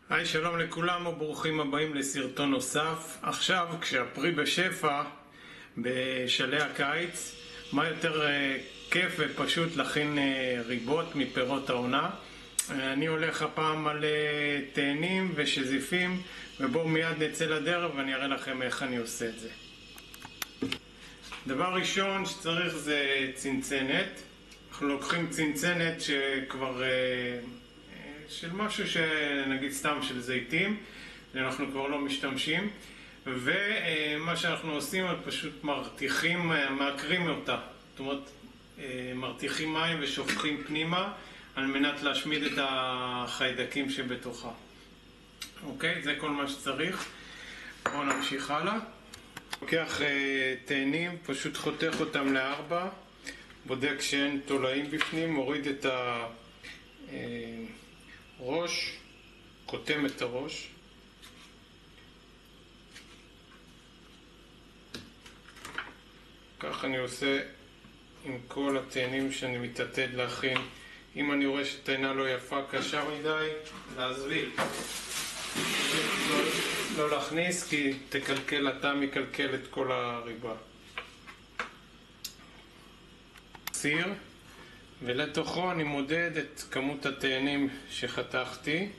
היי, שלום לכולם וברוכים הבאים לסרטון נוסף. עכשיו כשהפרי בשפע בשלהי הקיץ, מה יותר כיף ופשוט להכין ריבות מפירות העונה. אני הולך הפעם על תאנים ושזיפים, ובואו מיד נצא לדרך ואני אראה לכם איך אני עושה את זה. דבר ראשון שצריך זה צנצנת. אנחנו לוקחים צנצנת שכבר של משהו שנגיד סתם של זיתים, אנחנו כבר לא משתמשים, ומה שאנחנו עושים פשוט מעקרים אותה, זאת אומרת מרתיחים מים ושופכים פנימה על מנת להשמיד את החיידקים שבתוכה. אוקיי, זה כל מה שצריך. בואו נמשיך הלאה. לוקח תאנים, פשוט חותך אותם לארבע, בודק שאין תולעים בפנים, מוריד את ראש, קוטם את הראש. כך אני עושה עם כל התאנים שאני מתעתד להכין. אם אני רואה שתאנה לא יפה, קשה מדי, להזביל. לא להכניס כי תקלקל, הטעם יקלקל את כל הריבה. סיר, ולתוכו אני מודד את כמות התאנים שחתכתי.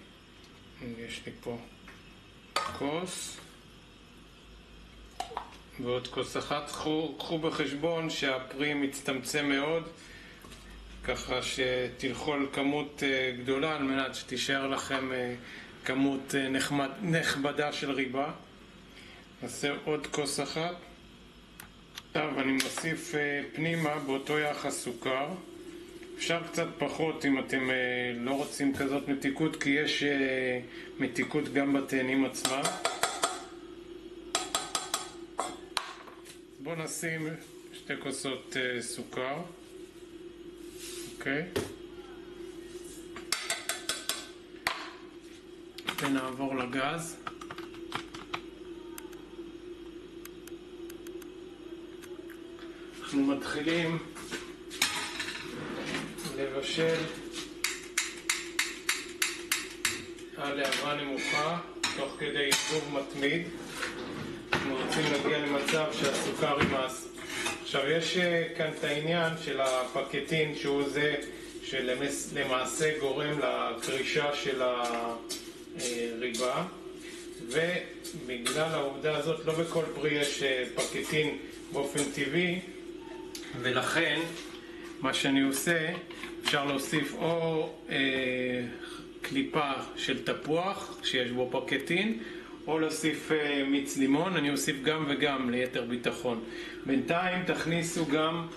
יש לי פה כוס ועוד כוס אחת. קחו בחשבון שהפרי מצטמצם מאוד, ככה שתלכו על כמות גדולה על מנת שתישאר לכם כמות נכבדה של ריבה. נעשה עוד כוס אחת. עכשיו אני מוסיף פנימה באותו יחס סוכר. אפשר קצת פחות אם אתם לא רוצים כזאת מתיקות, כי יש מתיקות גם בתאנים עצמם. בואו נשים 2 כוסות סוכר. אוקיי. ונעבור לגז. אנחנו מתחילים לבשל על להבה נמוכה תוך כדי עיבוב מתמיד. אנחנו רוצים להגיע למצב שהסוכר יימאס. עכשיו יש כאן את העניין של הפקטין, שהוא זה שלמעשה גורם לקרישה של הריבה, ובגלל העובדה הזאת לא בכל פרי יש פקטין באופן טבעי, ולכן מה שאני עושה, אפשר להוסיף או קליפה של תפוח שיש בו פקטין, או להוסיף מיץ לימון. אני אוסיף גם וגם ליתר ביטחון. בינתיים תכניסו גם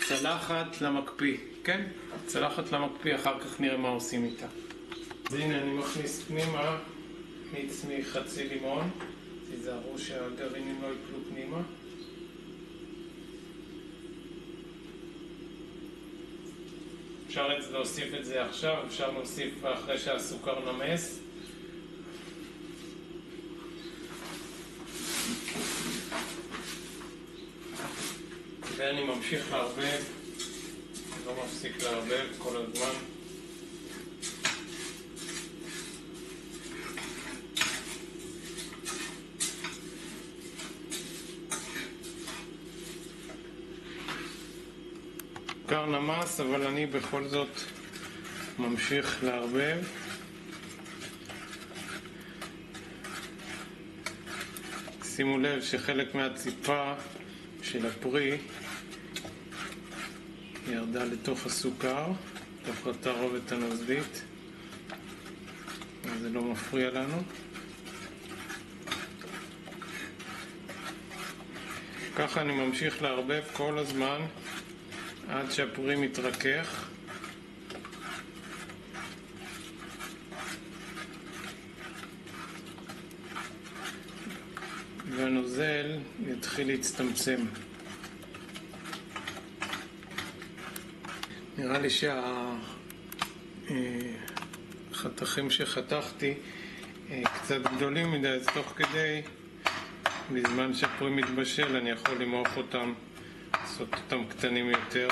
צלחת למקפיא, כן? צלחת למקפיא, אחר כך נראה מה עושים איתה. אז הנה אני מכניס פנימה מיץ מחצי לימון, תיזהרו שהגרעינים לא ייפלו פנימה. אפשר להוסיף את זה עכשיו, אפשר להוסיף אחרי שהסוכר נמס. ואני ממשיך לערבב, לא מפסיק לערבב כל הזמן. סוכר נמס, אבל אני בכל זאת ממשיך לערבב. שימו לב שחלק מהציפה של הפרי ירדה לתוך הסוכר, לתוך התערובת הנוזלית, אז זה לא מפריע לנו. ככה אני ממשיך לערבב כל הזמן עד שהפרי מתרכך. והנוזל יתחיל להצטמצם. נראה לי שהחתכים שחתכתי קצת גדולים מדי, אז תוך כדי, בזמן שהפרי מתבשל, אני יכול למעוך אותם, לעשות אותם קטנים יותר.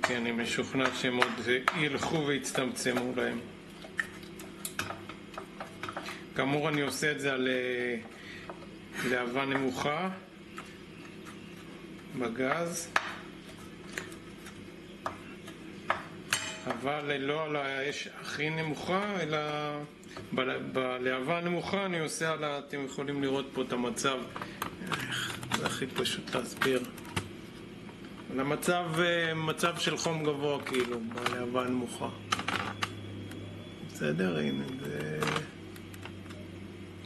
כי אני משוכנע שהם עוד ילכו ויצטמצמו להם. כאמור אני עושה את זה על להבה נמוכה בגז, אבל לא על האש הכי נמוכה, אלא בלהבה הנמוכה אני עושה על אתם יכולים לראות פה את המצב, זה הכי פשוט להסביר, על מצב של חום גבוה כאילו, בלהבה הנמוכה. בסדר, הנה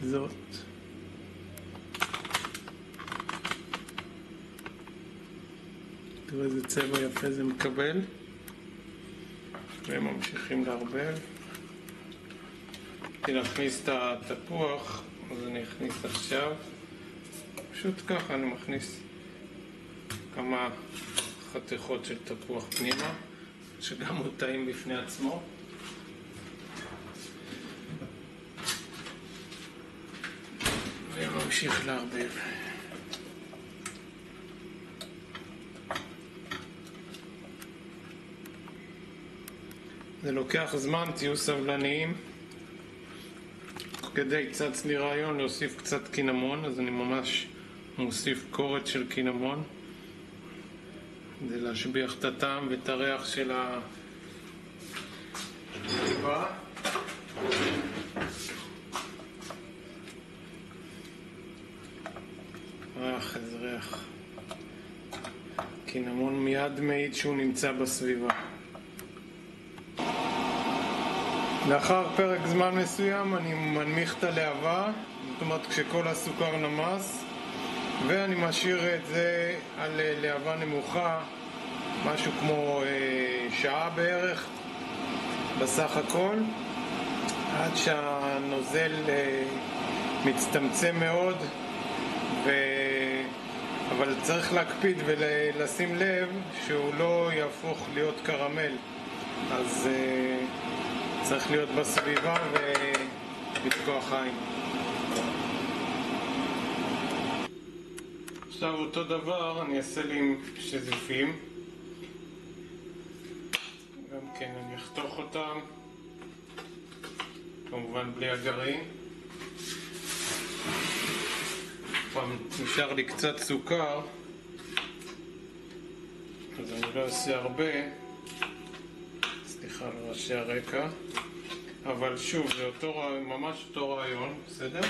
זאת. תראו איזה צבע יפה זה מקבל. והם ממשיכים לערבב. להכניס את התפוח, אז אני אכניס עכשיו. פשוט ככה אני מכניס כמה חתיכות של תפוח פנימה, שגם הוא טעים בפני עצמו. וממשיך לערבב. זה לוקח זמן, תהיו סבלניים. כדי צץ לי רעיון להוסיף קצת קינמון, אז אני ממש מוסיף קורת של קינמון. זה להשביח את הטעם ואת הריח של הריבה. איזה ריח. קינמון מיד מעיד שהוא נמצא בסביבה. לאחר פרק זמן מסוים אני מנמיך את הלהבה, זאת אומרת כשכל הסוכר נמס, ואני משאיר את זה על להבה נמוכה, משהו כמו שעה בערך בסך הכל, עד שהנוזל מצטמצם מאוד, אבל צריך להקפיד ולשים לב שהוא לא יהפוך להיות קרמל, אז צריך להיות בסביבה ולפקוח עין. עכשיו אותו דבר אני אעשה לי עם שזיפים, גם כן אני אחתוך אותם, כמובן בלי הגרעין. פעם נשאר לי קצת סוכר, אז אני לא אעשה הרבה, סליחה על רעשי הרקע, אבל שוב זה ממש אותו רעיון, בסדר?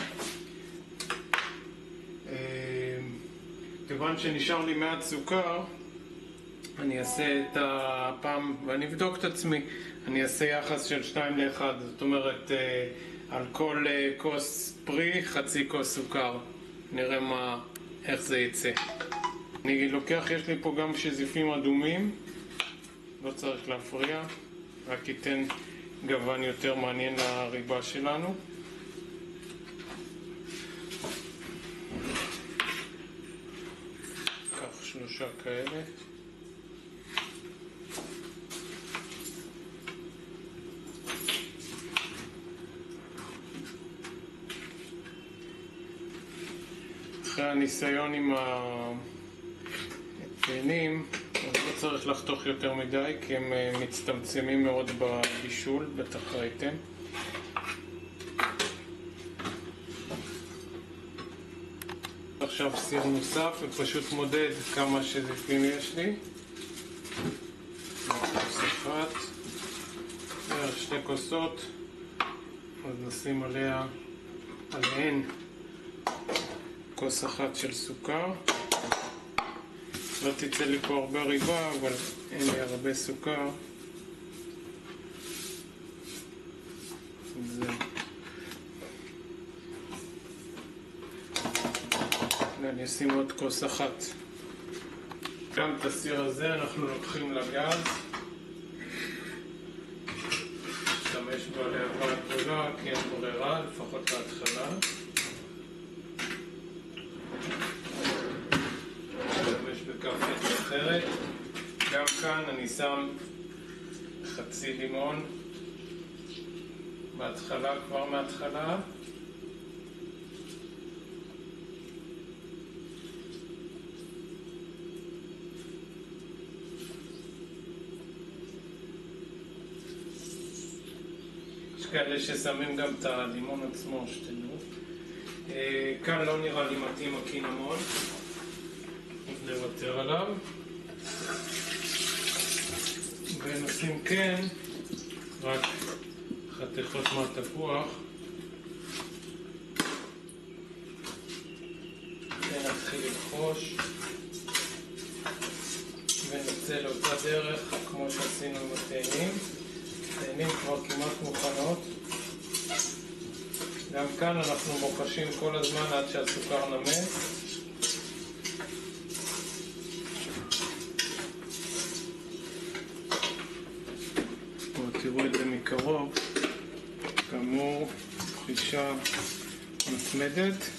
כיוון שנשאר לי מעט סוכר, אני אעשה את הפעם, ואני אבדוק את עצמי, אני אעשה יחס של 2:1, זאת אומרת על כל כוס פרי חצי כוס סוכר. נראה איך זה יצא. אני לוקח, יש לי פה גם שזיפים אדומים, לא צריך להפריע, רק ייתן גוון יותר מעניין לריבה שלנו. קח 3 כאלה. אחרי הניסיון עם התאנים, אז לא צריך לחתוך יותר מדי, כי הם מצטמצמים מאוד בבישול, בטח ראיתם. עכשיו סיר נוסף, ופשוט מודד כמה שזיפים יש לי. כוס אחת, 2 כוסות, אז נשים עליהן כוס אחת של סוכר. לא תצא לי פה הרבה ריבה, אבל אין לי הרבה סוכר. ואני אשים עוד כוס אחת. גם את הסיר הזה אנחנו לוקחים לגז. נשתמש בלהבה גדולה, כי אין ברירה, לפחות להתחלה. אחרת. גם כאן אני שם חצי לימון בהתחלה, כבר מההתחלה. יש כאלה ששמים גם את הלימון עצמו, שתדעו. כאן לא נראה לי מתאים הקינמון, אז נוותר עליו. ונשים כן רק חתיכות מהתפוח. ונתחיל לבחוש ונצא לאותה דרך כמו שעשינו עם התאנים. התאנים כבר כמעט מוכנות. גם כאן אנחנו בוחשים כל הזמן עד שהסוכר נמס. תראו את זה מקרוב, כאמור, חישה מתמדת.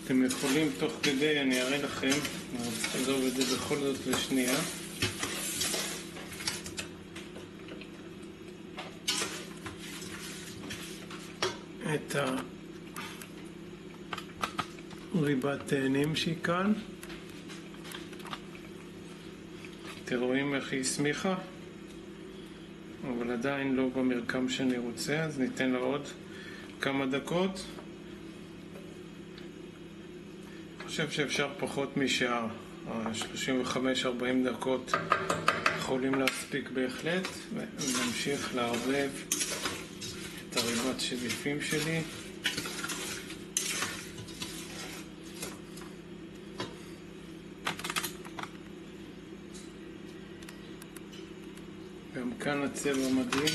אתם יכולים תוך כדי, אני אראה לכם, נעזוב את זה בכל זאת לשנייה. את ריבת תאנים שהיא כאן. אתם רואים איך היא הסמיכה? אבל עדיין לא במרקם שאני רוצה, אז ניתן לה עוד כמה דקות. אני חושב שאפשר פחות משעה, 35-40 דקות יכולים להספיק בהחלט, ונמשיך לערבב את הריבת שביפים שלי. גם כאן הצבע מדהים.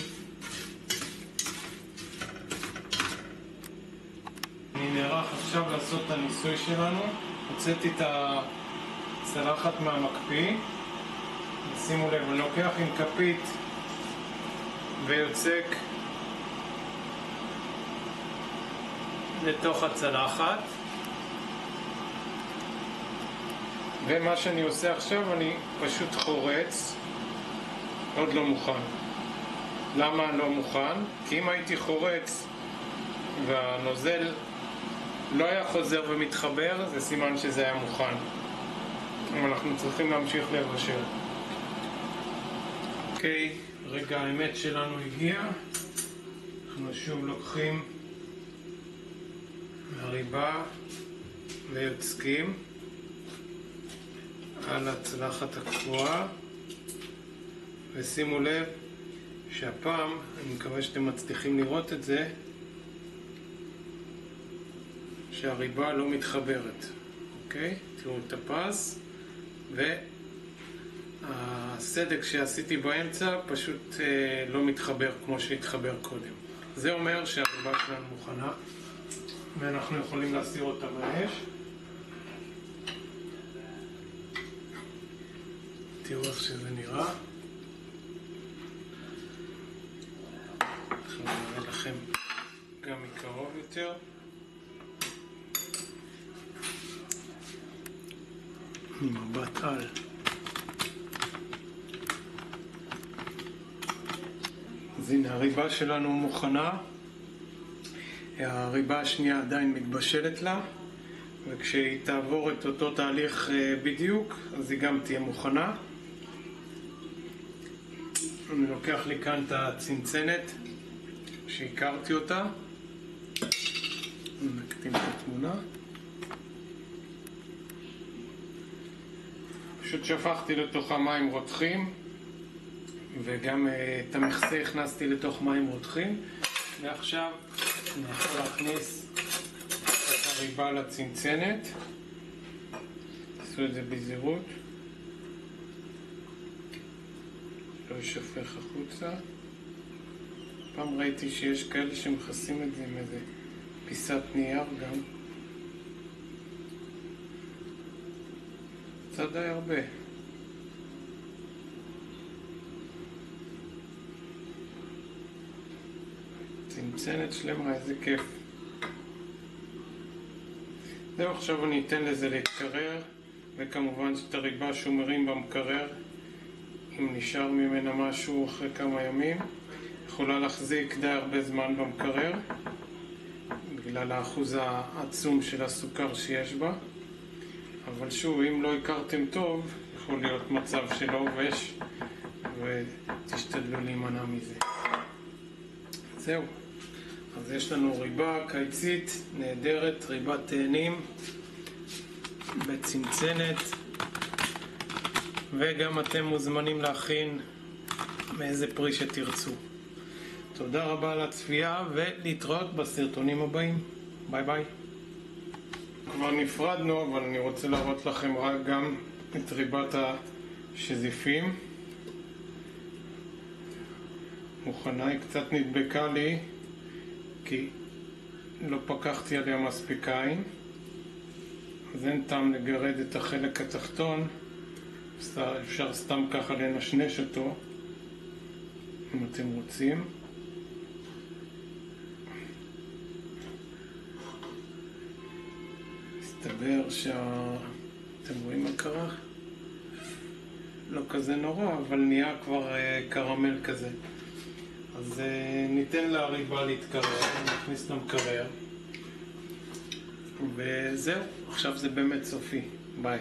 אני נערך עכשיו לעשות את הניסוי שלנו. הוצאתי את הצלחת מהמקפיא. שימו לב, אני לוקח עם כפית ויוצק לתוך הצלחת. ומה שאני עושה עכשיו, אני פשוט חורץ. עוד לא מוכן. למה לא מוכן? כי אם הייתי חורץ והנוזל לא היה חוזר ומתחבר, זה סימן שזה היה מוכן. אבל אנחנו צריכים להמשיך לבשל. אוקיי, רגע האמת שלנו הגיע. אנחנו שוב לוקחים מהריבה ויוצקים על הצלחת הקבועה. ושימו לב שהפעם, אני מקווה שאתם מצליחים לראות את זה, שהריבה לא מתחברת. אוקיי? תראו את הפס, והסדק שעשיתי באמצע פשוט לא מתחבר כמו שהתחבר קודם. זה אומר שהריבה שלנו מוכנה, ואנחנו יכולים להסיר אותה מהאש. תראו איך שזה נראה. אנחנו נראה לכם גם מקרוב יותר. מבט על. אז הנה הריבה שלנו מוכנה. הריבה השנייה עדיין מתבשלת לה, וכשהיא תעבור את אותו תהליך בדיוק, אז היא גם תהיה מוכנה. אני לוקח לי כאן את הצנצנת שהכרתי אותה. נקטים את התמונה. פשוט שפכתי לתוכה מים רותחים, וגם את המכסה הכנסתי לתוך מים רותחים. ועכשיו אני יכול להכניס את הריבה לצנצנת. תעשו את זה בזהירות, לא ישפך החוצה. פעם ראיתי שיש כאלה שמכסים את זה עם איזה פיסת נייר גם. זה די הרבה. צנצנת שלמה, איזה כיף. זהו, עכשיו אני אתן לזה להתקרר, וכמובן שאת הריבה שומרים במקרר. אם נשאר ממנה משהו אחרי כמה ימים, יכולה להחזיק די הרבה זמן במקרר, בגלל האחוז העצום של הסוכר שיש בה. אבל שוב, אם לא הכרתם טוב, יכול להיות מצב שלא עובש, ותשתדלו להימנע מזה. זהו. אז יש לנו ריבה קיצית נהדרת, ריבת תאנים בצנצנת, וגם אתם מוזמנים להכין מאיזה פרי שתרצו. תודה רבה על הצפייה, ולהתראות בסרטונים הבאים. ביי ביי. כבר נפרדנו, אבל אני רוצה להראות לכם רק גם את ריבת השזיפים. מוכנה, היא קצת נדבקה לי כי לא פקחתי עליה מספיק עין, אז אין טעם לגרד את החלק התחתון. אפשר סתם ככה לנשנש אותו אם אתם רוצים. מסתבר אתם רואים מה קרה? לא כזה נורא, אבל נהיה כבר קרמל כזה. אז ניתן לריבה להתקרר, נכניס למקרר, וזהו, עכשיו זה באמת סופי. ביי.